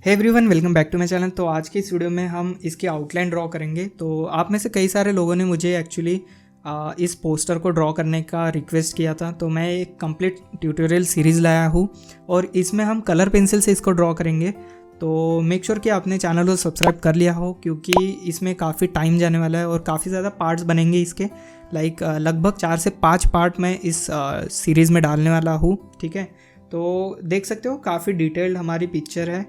Hey everyone, welcome back to my channel. तो आज की इस वीडियो में हम इसकी आउटलाइन ड्रॉ करेंगे। तो आप में से कई सारे लोगों ने मुझे एक्चुअली इस पोस्टर को ड्रॉ करने का रिक्वेस्ट किया था, तो मैं एक कंप्लीट ट्यूटोरियल सीरीज़ लाया हूँ और इसमें हम कलर पेंसिल से इसको ड्रॉ करेंगे। तो मेक श्योर कि आपने चैनल को सब्सक्राइब कर लिया हो, क्योंकि इसमें काफ़ी टाइम जाने वाला है और काफ़ी ज़्यादा पार्ट्स बनेंगे इसके। लगभग 4 से 5 पार्ट मैं इस सीरीज़ में डालने वाला हूँ। ठीक है, तो देख सकते हो काफ़ी डिटेल्ड हमारी पिक्चर है।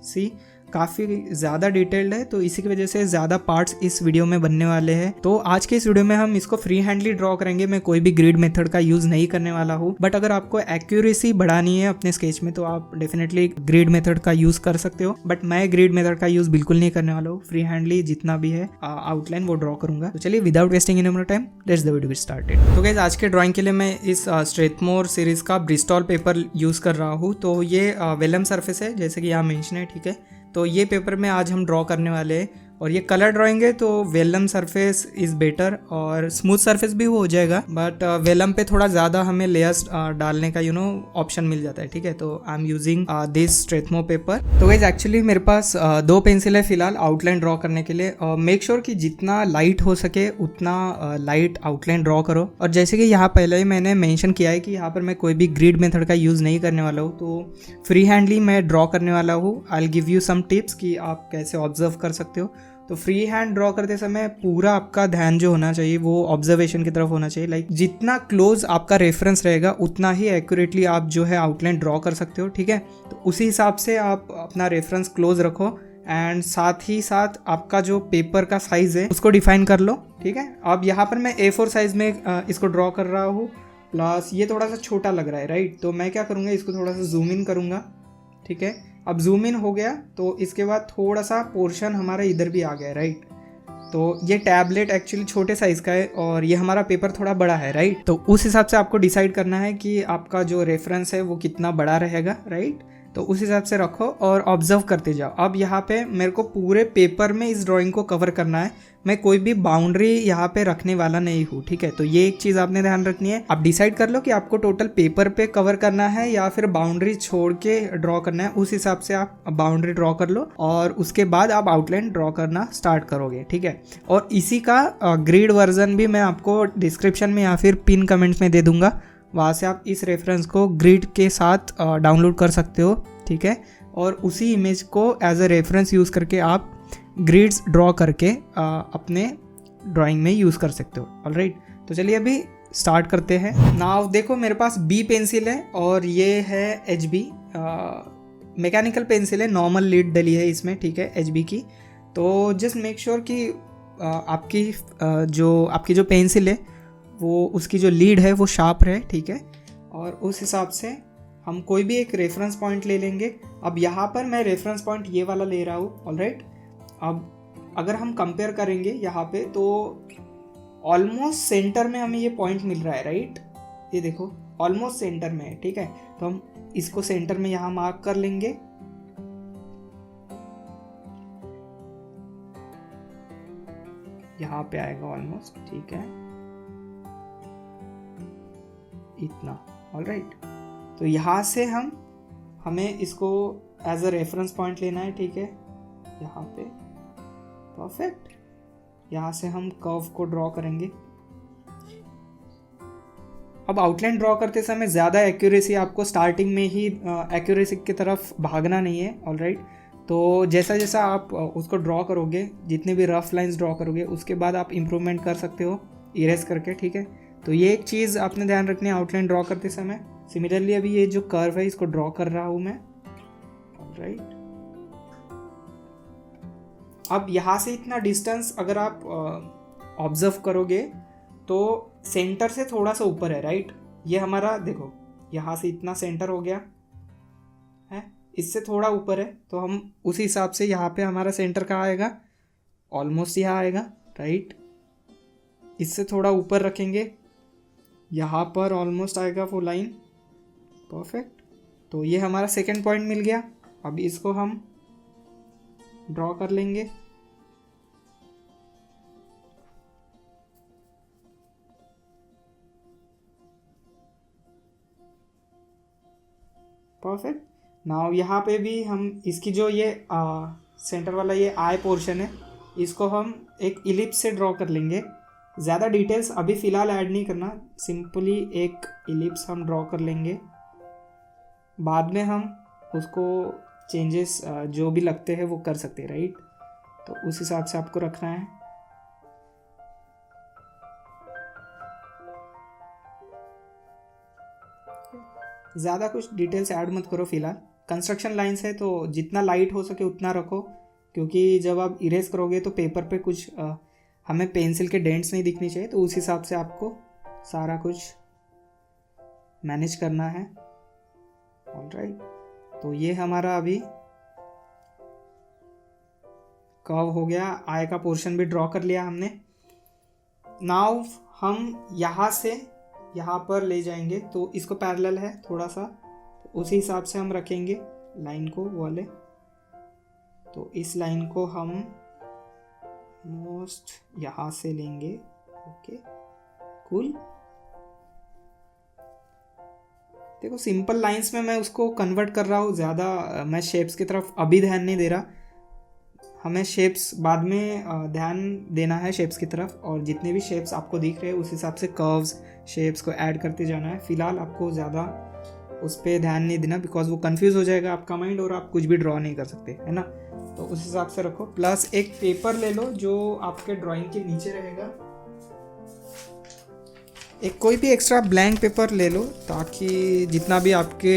सी काफ़ी ज़्यादा डिटेल्ड है, तो इसी की वजह से ज़्यादा पार्ट्स इस वीडियो में बनने वाले हैं। तो आज के इस वीडियो में हम इसको फ्री हैंडली ड्रॉ करेंगे। मैं कोई भी ग्रिड मेथड का यूज़ नहीं करने वाला हूँ, बट अगर आपको एक्यूरेसी बढ़ानी है अपने स्केच में तो आप डेफिनेटली ग्रिड मेथड का यूज़ कर सकते हो, बट मैं ग्रिड मेथड का यूज़ बिल्कुल नहीं करने वाला हूँ। फ्री हैंडली जितना भी है आउटलाइन वो ड्रॉ करूंगा। तो चलिए without wasting any more time, let's the video started. तो गाइस, आज के ड्राइंग के लिए मैं इस स्ट्रेथमोर सीरीज का ब्रिस्टॉल पेपर यूज़ कर रहा हूँ। तो ये वेलम सरफेस है, जैसे कि यहाँ मेंशन है। ठीक है, तो ये पेपर में आज हम ड्रॉ करने वाले हैं और ये कलर ड्राइंग है, तो वेलम सरफेस इज़ बेटर और स्मूथ सरफेस भी हो जाएगा, बट वेलम पे थोड़ा ज़्यादा हमें लेयर्स डालने का ऑप्शन मिल जाता है। ठीक है, तो I am using this Strathmore paper. तो गाइस, एक्चुअली मेरे पास 2 पेंसिल है फिलहाल आउटलाइन ड्रॉ करने के लिए। मेक श्योर कि जितना लाइट हो सके उतना लाइट आउटलाइन ड्रॉ करो। और जैसे कि यहाँ पहले ही मैंने मेंशन किया है कि यहाँ पर मैं कोई भी ग्रिड मेथड का यूज़ नहीं करने वाला हूँ, तो फ्री हैंडली मैं ड्रॉ करने वाला हूँ। I will give you some tips कि आप कैसे ऑब्जर्व कर सकते हो। तो फ्री हैंड ड्रॉ करते समय पूरा आपका ध्यान जो होना चाहिए वो ऑब्जर्वेशन की तरफ होना चाहिए। जितना क्लोज आपका रेफरेंस रहेगा उतना ही एक्यूरेटली आप जो है आउटलाइन ड्रॉ कर सकते हो। ठीक है, तो उसी हिसाब से आप अपना रेफरेंस क्लोज रखो एंड साथ ही साथ आपका जो पेपर का साइज है उसको डिफाइन कर लो। ठीक है, अब यहाँ पर मैं A4 साइज में इसको ड्रॉ कर रहा हूँ, प्लस ये थोड़ा सा छोटा लग रहा है, राइट। तो मैं क्या करूँगा, इसको थोड़ा सा जूम इन करूँगा। ठीक है, अब जूम इन हो गया, तो इसके बाद थोड़ा सा पोर्शन हमारा इधर भी आ गया, राइट। तो ये टैबलेट एक्चुअली छोटे साइज़ का है और ये हमारा पेपर थोड़ा बड़ा है, राइट। तो उस हिसाब से आपको डिसाइड करना है कि आपका जो रेफरेंस है वो कितना बड़ा रहेगा, राइट। तो उस हिसाब से रखो और ऑब्जर्व करते जाओ। अब यहाँ पे मेरे को पूरे पेपर में इस ड्राइंग को कवर करना है, मैं कोई भी बाउंड्री यहाँ पे रखने वाला नहीं हूँ। ठीक है, तो ये एक चीज़ आपने ध्यान रखनी है। आप डिसाइड कर लो कि आपको टोटल पेपर पे कवर करना है या फिर बाउंड्री छोड़ के ड्रॉ करना है। उस हिसाब से आप बाउंड्री ड्रॉ कर लो और उसके बाद आप आउटलाइन ड्रॉ करना स्टार्ट करोगे। ठीक है, और इसी का ग्रिड वर्जन भी मैं आपको डिस्क्रिप्शन में या फिर पिन कमेंट्स में दे दूंगा, वहाँ से आप इस रेफरेंस को ग्रिड के साथ डाउनलोड कर सकते हो। ठीक है, और उसी इमेज को एज अ रेफरेंस यूज़ करके आप ग्रिड्स ड्रॉ करके अपने ड्राइंग में यूज़ कर सकते हो। ऑलराइट, तो चलिए अभी स्टार्ट करते हैं। नाउ देखो, मेरे पास B पेंसिल है और ये है HB मैकेनिकल पेंसिल है, नॉर्मल लीड डली है इसमें। ठीक है, HB की। तो जस्ट मेक श्योर कि आपकी जो पेंसिल है वो उसकी जो लीड है वो शार्प रहे। ठीक है, और उस हिसाब से हम कोई भी एक रेफरेंस पॉइंट ले लेंगे। अब यहाँ पर मैं रेफरेंस पॉइंट ये वाला ले रहा हूँ। ऑलराइट, अब अगर हम कंपेयर करेंगे यहाँ पे तो ऑलमोस्ट सेंटर में हमें ये पॉइंट मिल रहा है, राइट। ये देखो ऑलमोस्ट सेंटर में है। ठीक है, तो हम इसको सेंटर में यहाँ मार्क कर लेंगे। यहाँ पे आएगा ऑलमोस्ट। ठीक है, इतना। ऑलराइट, तो यहाँ से हमें इसको एज अ रेफरेंस पॉइंट लेना है। ठीक है, यहाँ पे परफेक्ट। यहाँ से हम कर्व को ड्रॉ करेंगे। अब आउटलाइन ड्रॉ करते समय ज़्यादा एक्यूरेसी, आपको स्टार्टिंग में ही एक्यूरेसी की तरफ भागना नहीं है। ऑलराइट, तो जैसा जैसा आप उसको ड्रॉ करोगे, जितने भी रफ लाइंस ड्रॉ करोगे उसके बाद आप इम्प्रूवमेंट कर सकते हो इरेज करके। ठीक है, तो ये एक चीज़ आपने ध्यान रखनी है आउटलाइन ड्रॉ करते समय। सिमिलरली अभी ये जो कर्व है इसको ड्रॉ कर रहा हूँ मैं। ऑलराइट, अब यहाँ से इतना डिस्टेंस अगर आप ऑब्जर्व करोगे तो सेंटर से थोड़ा सा ऊपर है, राइट। ये हमारा देखो यहाँ से इतना सेंटर हो गया है, इससे थोड़ा ऊपर है, तो हम उसी हिसाब से यहाँ पे हमारा सेंटर कहाँ आएगा, ऑलमोस्ट यहाँ आएगा, राइट। इससे थोड़ा ऊपर रखेंगे, यहाँ पर ऑलमोस्ट आएगा वो लाइन। परफेक्ट, तो ये हमारा सेकेंड पॉइंट मिल गया। अब इसको हम ड्रॉ कर लेंगे। परफेक्ट, नाउ यहाँ पे भी हम इसकी जो ये सेंटर वाला ये आई पोर्शन है, इसको हम एक इलिप्स से ड्रॉ कर लेंगे। ज़्यादा डिटेल्स अभी फ़िलहाल ऐड नहीं करना, सिंपली एक इलिप्स हम ड्रॉ कर लेंगे। बाद में हम उसको चेंजेस जो भी लगते हैं वो कर सकते हैं, राइट। तो उस हिसाब से आपको रखना है। ज़्यादा कुछ डिटेल्स ऐड मत करो फ़िलहाल। कंस्ट्रक्शन लाइन्स है तो जितना लाइट हो सके उतना रखो, क्योंकि जब आप इरेज करोगे तो पेपर पे कुछ हमें पेंसिल के डेंट्स नहीं दिखनी चाहिए, तो उस हिसाब से आपको सारा कुछ मैनेज करना है। ऑलराइट, तो ये हमारा अभी कर्व हो गया। आई का पोर्शन भी ड्रॉ कर लिया हमने। नाउ हम यहाँ से यहाँ पर ले जाएंगे, तो इसको पैरेलल है थोड़ा सा, तो उसी हिसाब से हम रखेंगे लाइन को वाले। तो इस लाइन को हम मोस्ट यहाँ से लेंगे। Okay cool. देखो सिंपल लाइंस में मैं उसको कन्वर्ट कर रहा हूँ, ज़्यादा मैं शेप्स की तरफ अभी ध्यान नहीं दे रहा। हमें शेप्स बाद में ध्यान देना है शेप्स की तरफ, और जितने भी शेप्स आपको दिख रहे हैं उस हिसाब से कर्व्स शेप्स को ऐड करते जाना है। फ़िलहाल आपको ज़्यादा उस पर ध्यान नहीं देना, बिकॉज वो कंफ्यूज हो जाएगा आपका माइंड और आप कुछ भी ड्रॉ नहीं कर सकते, है ना। तो उस हिसाब से रखो। प्लस एक पेपर ले लो जो आपके ड्राइंग के नीचे रहेगा। एक कोई भी एक्स्ट्रा ब्लैंक पेपर ले लो, ताकि जितना भी आपके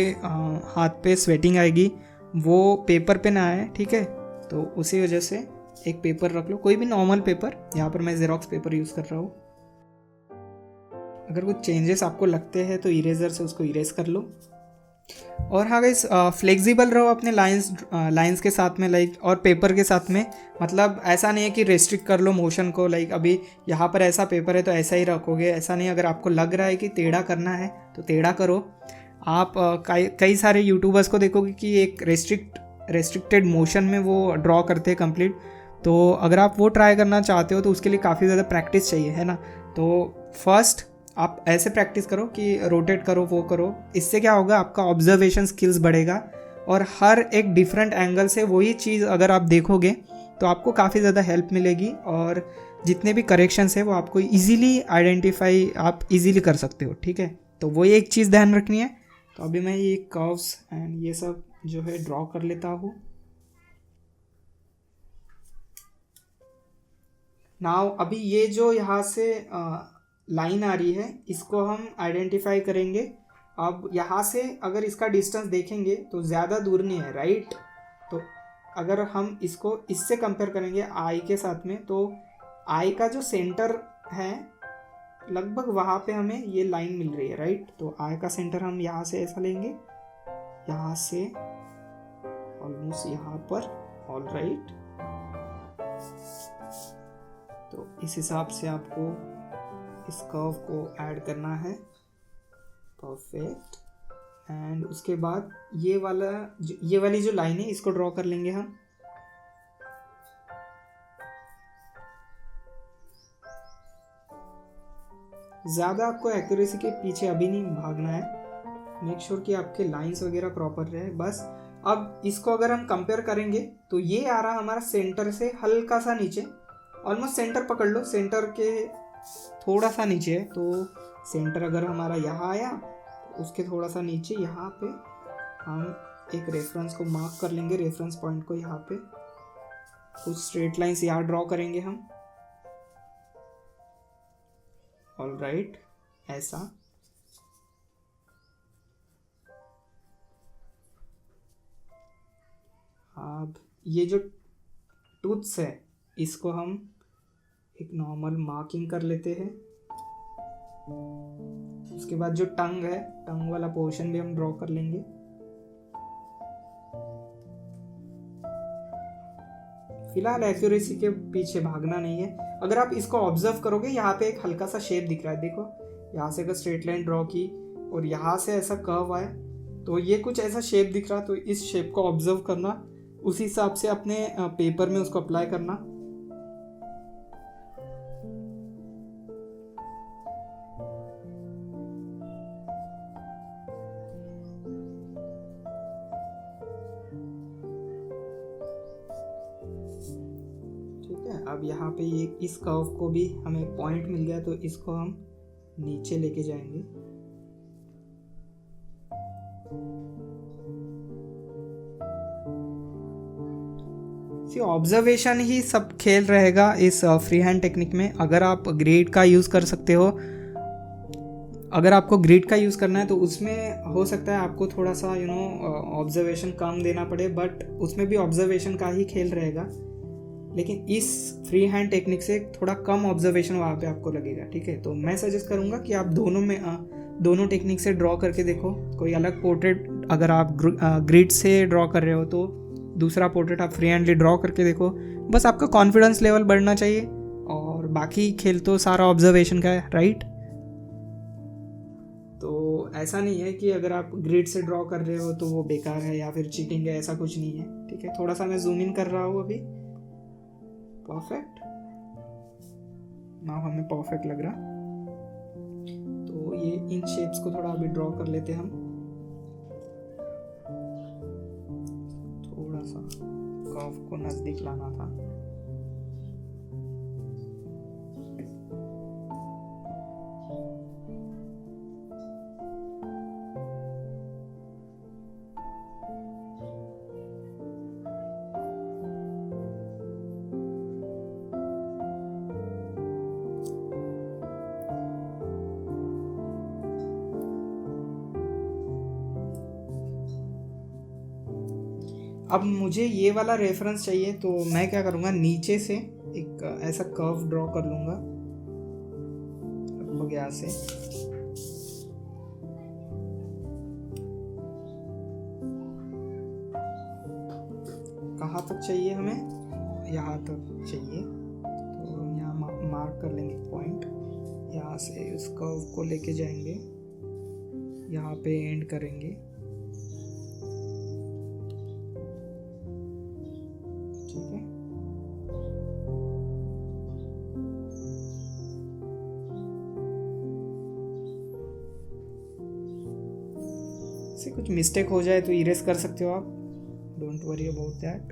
हाथ पे स्वेटिंग आएगी वो पेपर पे ना आए, ठीक है। तो उसी वजह से एक पेपर रख लो, कोई भी नॉर्मल पेपर। यहाँ पर मैं जेरोक्स पेपर यूज़ कर रहा हूँ। अगर कुछ चेंजेस आपको लगते हैं तो इरेजर से उसको इरेज कर लो। और हाँ गाइस, फ्लेक्सिबल रहो अपने लाइंस के साथ में, लाइक, और पेपर के साथ में। मतलब ऐसा नहीं है कि रेस्ट्रिक्ट कर लो मोशन को, लाइक अभी यहाँ पर ऐसा पेपर है तो ऐसा ही रखोगे, ऐसा नहीं। अगर आपको लग रहा है कि टेढ़ा करना है तो टेढ़ा करो। आप कई सारे यूट्यूबर्स को देखोगे कि एक रेस्ट्रिक्टेड मोशन में वो ड्रॉ करते हैं कंप्लीट। तो अगर आप वो ट्राई करना चाहते हो तो उसके लिए काफ़ी ज़्यादा प्रैक्टिस चाहिए, है ना। तो फर्स्ट आप ऐसे प्रैक्टिस करो कि रोटेट करो, वो करो। इससे क्या होगा, आपका ऑब्जर्वेशन स्किल्स बढ़ेगा, और हर एक डिफरेंट एंगल से वही चीज़ अगर आप देखोगे तो आपको काफ़ी ज़्यादा हेल्प मिलेगी, और जितने भी करेक्शंस है वो आपको इजीली आइडेंटिफाई आप इजीली कर सकते हो, ठीक है। तो वही एक चीज़ ध्यान रखनी है। तो अभी मैं ये कर्व्स एंड ये सब जो है ड्रॉ कर लेता हूँ। नाउ अभी ये जो यहाँ से लाइन आ रही है इसको हम आइडेंटिफाई करेंगे। अब यहाँ से अगर इसका डिस्टेंस देखेंगे तो ज़्यादा दूर नहीं है, राइट। तो अगर हम इसको इससे कंपेयर करेंगे आई के साथ में, तो आई का जो सेंटर है लगभग वहाँ पे हमें ये लाइन मिल रही है, राइट। तो आई का सेंटर हम यहाँ से ऐसा लेंगे, यहाँ से ऑलमोस्ट यहाँ पर, ऑल राइट। तो इस हिसाब से आपको इस कर्व को ऐड करना है, परफेक्ट। एंड उसके बाद ये वाली जो लाइन है इसको ड्रॉ कर लेंगे हम। ज़्यादा आपको एक्यूरेसी के पीछे अभी नहीं भागना है, मेक श्योर कि आपके लाइंस वगैरह प्रॉपर रहे, बस। अब इसको अगर हम कंपेयर करेंगे तो ये आ रहा हमारा सेंटर से हल्का सा नीचे, ऑलमोस्ट सेंटर पकड़ लो, सेंटर के थोड़ा सा नीचे है। तो सेंटर अगर हमारा यहाँ आया तो उसके थोड़ा सा नीचे यहाँ पे हम एक रेफरेंस को मार्क कर लेंगे, रेफरेंस पॉइंट को यहाँ पे कुछ स्ट्रेट लाइंस यहाँ ड्रॉ करेंगे हम, ऑल राइट, ऐसा। अब ये जो टूथ्स है इसको हम एक नॉर्मल मार्किंग कर लेते हैं। उसके बाद जो टंग है, टंग वाला पोर्शन भी हम ड्रॉ कर लेंगे। फिलहाल एक्यूरेसी के पीछे भागना नहीं है। अगर आप इसको ऑब्जर्व करोगे, यहाँ पे एक हल्का सा शेप दिख रहा है, देखो यहाँ से अगर स्ट्रेट लाइन ड्रॉ की और यहाँ से ऐसा कर्व आया तो ये कुछ ऐसा शेप दिख रहा है। तो इस शेप को ऑब्जर्व करना, उसी हिसाब से अपने पेपर में उसको अप्लाई करना। ठीक है। अब यहाँ पे ये इस कर्व को भी हमें पॉइंट मिल गया, तो इसको हम नीचे लेके जाएंगे। ऑब्जर्वेशन ही सब खेल रहेगा इस फ्री हैंड टेक्निक में। अगर आप ग्रिड का यूज़ कर सकते हो, अगर आपको ग्रिड का यूज़ करना है तो उसमें हो सकता है आपको थोड़ा सा ऑब्जर्वेशन कम देना पड़े, बट उसमें भी ऑब्जर्वेशन का ही खेल रहेगा। लेकिन इस फ्री हैंड टेक्निक से थोड़ा कम ऑब्जर्वेशन वहाँ पे आपको लगेगा, ठीक है। तो मैं सजेस्ट करूँगा कि आप दोनों टेक्निक से ड्रॉ करके देखो। कोई अलग पोर्ट्रेट अगर आप ग्रिड से ड्रॉ कर रहे हो तो दूसरा पोर्ट्रेट आप फ्री हैंडली ड्रॉ करके देखो। बस आपका कॉन्फिडेंस लेवल बढ़ना चाहिए, और बाकी खेल तो सारा ऑब्जर्वेशन का है, राइट। तो ऐसा नहीं है कि अगर आप ग्रिड से ड्रॉ कर रहे हो तो वो बेकार है या फिर चीटिंग है, ऐसा कुछ नहीं है, ठीक है। थोड़ा सा मैं जूम इन कर रहा हूँ अभी। परफेक्ट, नाउ हमें परफेक्ट लग रहा। तो ये इन शेप्स को थोड़ा अभी ड्रॉ कर लेते हम। थोड़ा सा कर्व को नजदीक लाना था। अब मुझे ये वाला रेफरेंस चाहिए, तो मैं क्या करूँगा, नीचे से एक ऐसा कर्व ड्रॉ कर लूँगा लगभग यहाँ से। कहाँ तक चाहिए हमें? यहाँ तक चाहिए। तो यहाँ मार्क कर लेंगे पॉइंट। यहाँ से उस कर्व को लेके जाएंगे, यहाँ पे एंड करेंगे, ठीक है। से कुछ मिस्टेक हो जाए तो इरेज कर सकते हो आप, डोंट वरी अबाउट दैट।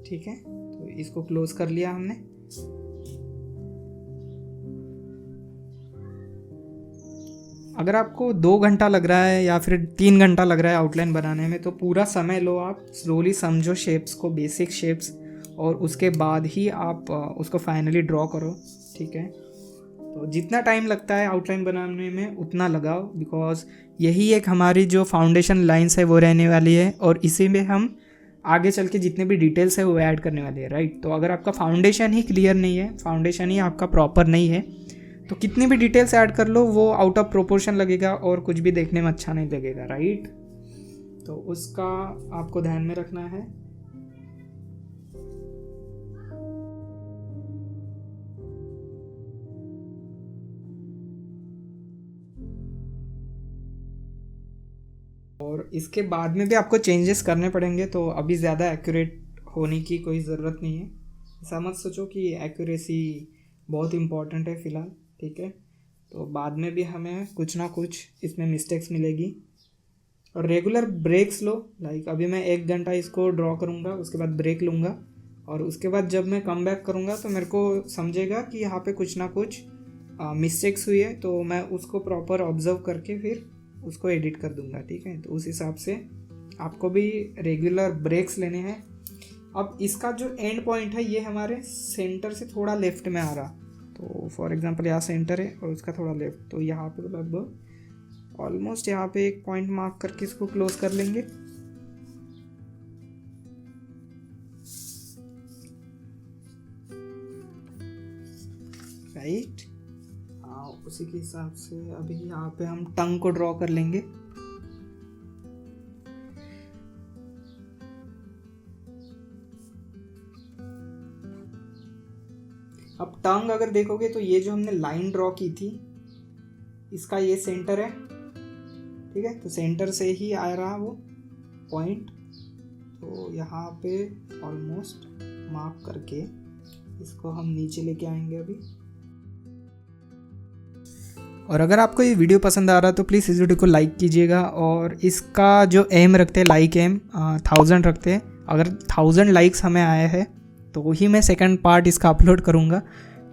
ठीक है, तो इसको क्लोज कर लिया हमने। अगर आपको 2 घंटा लग रहा है या फिर 3 घंटा लग रहा है आउटलाइन बनाने में, तो पूरा समय लो, आप स्लोली समझो शेप्स को, बेसिक शेप्स, और उसके बाद ही आप उसको फाइनली ड्रॉ करो, ठीक है। तो जितना टाइम लगता है आउटलाइन बनाने में उतना लगाओ, बिकॉज यही एक हमारी जो फाउंडेशन लाइंस है वो रहने वाली है, और इसी में हम आगे चल के जितने भी डिटेल्स है वो ऐड करने वाले हैं, राइट। तो अगर आपका फाउंडेशन ही क्लियर नहीं है, फाउंडेशन ही आपका प्रॉपर नहीं है, तो कितनी भी डिटेल्स ऐड कर लो वो आउट ऑफ प्रोपोर्शन लगेगा और कुछ भी देखने में अच्छा नहीं लगेगा, राइट। तो उसका आपको ध्यान में रखना है। और इसके बाद में भी आपको चेंजेस करने पड़ेंगे, तो अभी ज़्यादा एक्यूरेट होने की कोई ज़रूरत नहीं है। ऐसा मत सोचो कि एक्यूरेसी बहुत इम्पॉर्टेंट है फ़िलहाल, ठीक है। तो बाद में भी हमें कुछ ना कुछ इसमें मिस्टेक्स मिलेगी, और रेगुलर ब्रेक्स लो। लाइक अभी मैं 1 घंटा इसको ड्रॉ करूँगा, उसके बाद ब्रेक लूँगा, और उसके बाद जब मैं कम बैक करूँगा तो मेरे को समझेगा कि यहाँ पे कुछ ना कुछ मिस्टेक्स हुई है, तो मैं उसको प्रॉपर ऑब्जर्व करके फिर उसको एडिट कर दूंगा, ठीक है। तो उस हिसाब से आपको भी रेगुलर ब्रेक्स लेने हैं। अब इसका जो एंड पॉइंट है ये हमारे सेंटर से थोड़ा लेफ्ट में आ रहा, तो फॉर एग्जांपल यहाँ सेंटर है और उसका थोड़ा लेफ्ट, तो यहाँ पे लगभग ऑलमोस्ट यहाँ पे एक पॉइंट मार्क करके इसको क्लोज कर लेंगे। राइट, हाँ, उसी के हिसाब से अभी यहाँ पे हम टंग को ड्रॉ कर लेंगे। अब टंग अगर देखोगे तो ये जो हमने लाइन ड्रॉ की थी इसका ये सेंटर है, ठीक है। तो सेंटर से ही आ रहा वो पॉइंट, तो यहाँ पे ऑलमोस्ट मार्क करके इसको हम नीचे लेके आएंगे अभी। और अगर आपको ये वीडियो पसंद आ रहा है तो प्लीज़ इस वीडियो को लाइक कीजिएगा, और इसका जो एम रखते हैं, लाइक एम 1000 रखते हैं। अगर 1000 लाइक्स हमें आया है तो ही मैं सेकंड पार्ट इसका अपलोड करूँगा,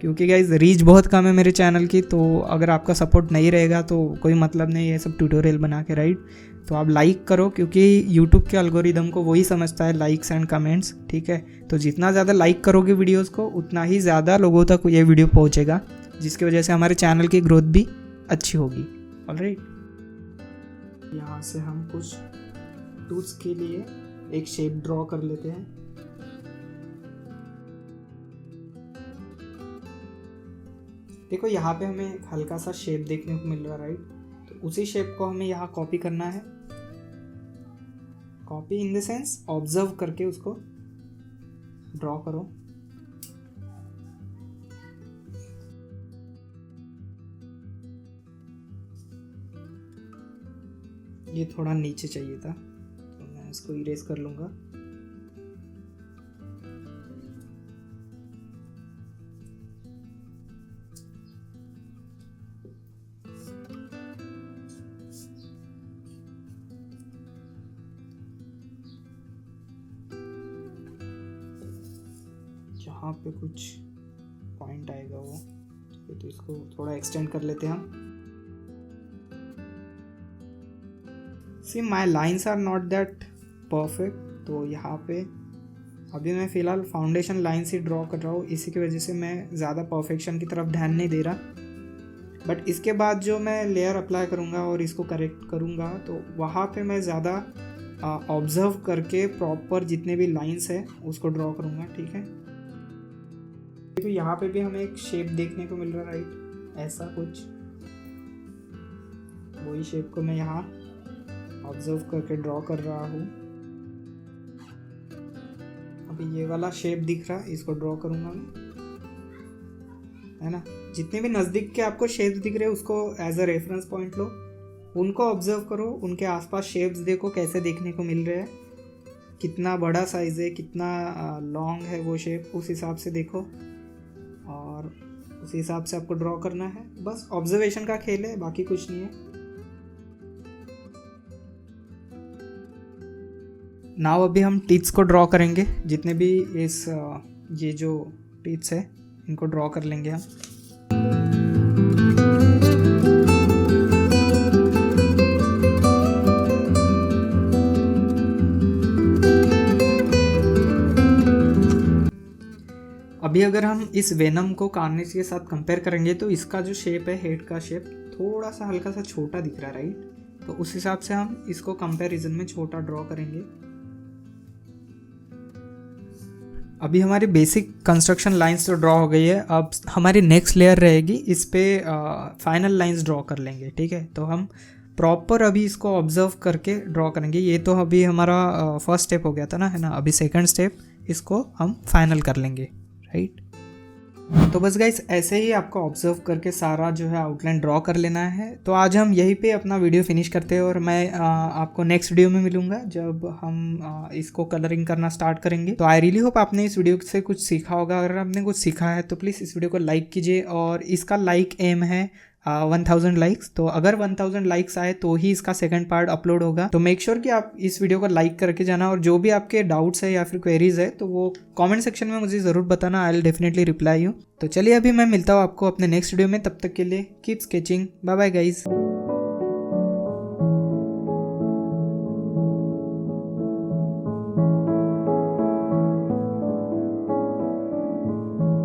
क्योंकि गाइज रीच बहुत कम है मेरे चैनल की। तो अगर आपका सपोर्ट नहीं रहेगा तो कोई मतलब नहीं है सब ट्यूटोरियल बना के, राइट। तो आप लाइक करो, क्योंकि यूट्यूब के एल्गोरिदम को वही समझता है, लाइक्स एंड कमेंट्स, ठीक है। तो जितना ज़्यादा लाइक करोगे वीडियोस को उतना ही ज़्यादा लोगों तक ये वीडियो पहुंचेगा, जिसकी वजह से हमारे चैनल की ग्रोथ भी अच्छी होगी। ऑलराइट, यहाँ से हम कुछ टूल्स के लिए एक शेप ड्रॉ कर लेते हैं। देखो यहाँ पे हमें एक हल्का सा शेप देखने को मिल रहा है, राइट। तो उसी शेप को हमें यहाँ कॉपी करना है। Copy in the sense observe करके उसको ड्रॉ करो। ये थोड़ा नीचे चाहिए था तो मैं इसको इरेज कर लूँगा। यहाँ पे कुछ पॉइंट आएगा वो, तो इसको थोड़ा एक्सटेंड कर लेते हैं हम। See my lines are not that perfect, तो यहाँ पे अभी मैं फ़िलहाल फाउंडेशन लाइन्स ही ड्रॉ कर रहा हूँ, इसी की वजह से मैं ज़्यादा परफेक्शन की तरफ ध्यान नहीं दे रहा। बट इसके बाद जो मैं लेयर अप्लाई करूँगा और इसको करेक्ट करूँगा तो वहाँ पे मैं ज़्यादा ऑब्जर्व करके प्रॉपर जितने भी लाइन्स है उसको ड्रॉ करूँगा, ठीक है। तो यहाँ पे भी हमें एक शेप देखने को मिल रहा है, राइट, ऐसा कुछ। वही शेप को मैं यहाँ ऑब्जर्व करके ड्रॉ कर रहा हूँ। अभी ये वाला शेप दिख रहा है, इसको ड्रॉ करूँगा मैं, है ना। जितने भी नज़दीक के आपको शेप्स दिख रहे हैं उसको एज अ रेफरेंस पॉइंट लो, उनको ऑब्जर्व करो, उनके आसपास शेप्स देखो कैसे देखने को मिल रहे हैं, कितना बड़ा साइज़ है, कितना लॉन्ग है वो शेप, उस हिसाब से देखो और उस हिसाब से आपको ड्रॉ करना है। बस ऑब्जर्वेशन का खेल है, बाकी कुछ नहीं है। नाउ अभी हम टीथ्स को ड्रॉ करेंगे, जितने भी इस ये जो टीथ्स है इनको ड्रॉ कर लेंगे हम। अभी अगर हम इस वेनम को कार्निश के साथ कंपेयर करेंगे तो इसका जो शेप है, हेड का शेप थोड़ा सा हल्का सा छोटा दिख रहा है, राइट। तो उस हिसाब से हम इसको कंपैरिजन में छोटा ड्रॉ करेंगे। अभी हमारी बेसिक कंस्ट्रक्शन लाइंस तो ड्रॉ हो गई है, अब हमारी नेक्स्ट लेयर रहेगी, इस पे फाइनल लाइंस ड्रॉ कर लेंगे, ठीक है। तो हम प्रॉपर अभी इसको ऑब्जर्व करके ड्रॉ करेंगे। ये तो अभी हमारा फर्स्ट स्टेप हो गया था ना, है ना। अभी सेकंड स्टेप इसको हम फाइनल कर लेंगे, राइट। तो बस गाइस ऐसे ही आपको ऑब्जर्व करके सारा जो है आउटलाइन ड्रॉ कर लेना है। तो आज हम यहीं पे अपना वीडियो फिनिश करते हैं और मैं आपको नेक्स्ट वीडियो में मिलूंगा जब हम इसको कलरिंग करना स्टार्ट करेंगे। तो आई रियली होप आपने इस वीडियो से कुछ सीखा होगा। अगर आपने कुछ सीखा है तो प्लीज़ इस वीडियो को लाइक कीजिए, और इसका लाइक एम है 1000 लाइक्स। तो अगर 1000 लाइक्स आए तो ही इसका सेकंड पार्ट अपलोड होगा। तो मेक श्योर कि आप इस वीडियो को लाइक करके जाना, और जो भी आपके डाउट्स है या फिर क्वेरीज है तो वो कमेंट सेक्शन में मुझे ज़रूर बताना, I will definitely reply you. तो चलिए अभी मैं मिलता हूँ आपको अपने नेक्स्ट वीडियो में, तब तक के लिए keep sketching, bye bye guys.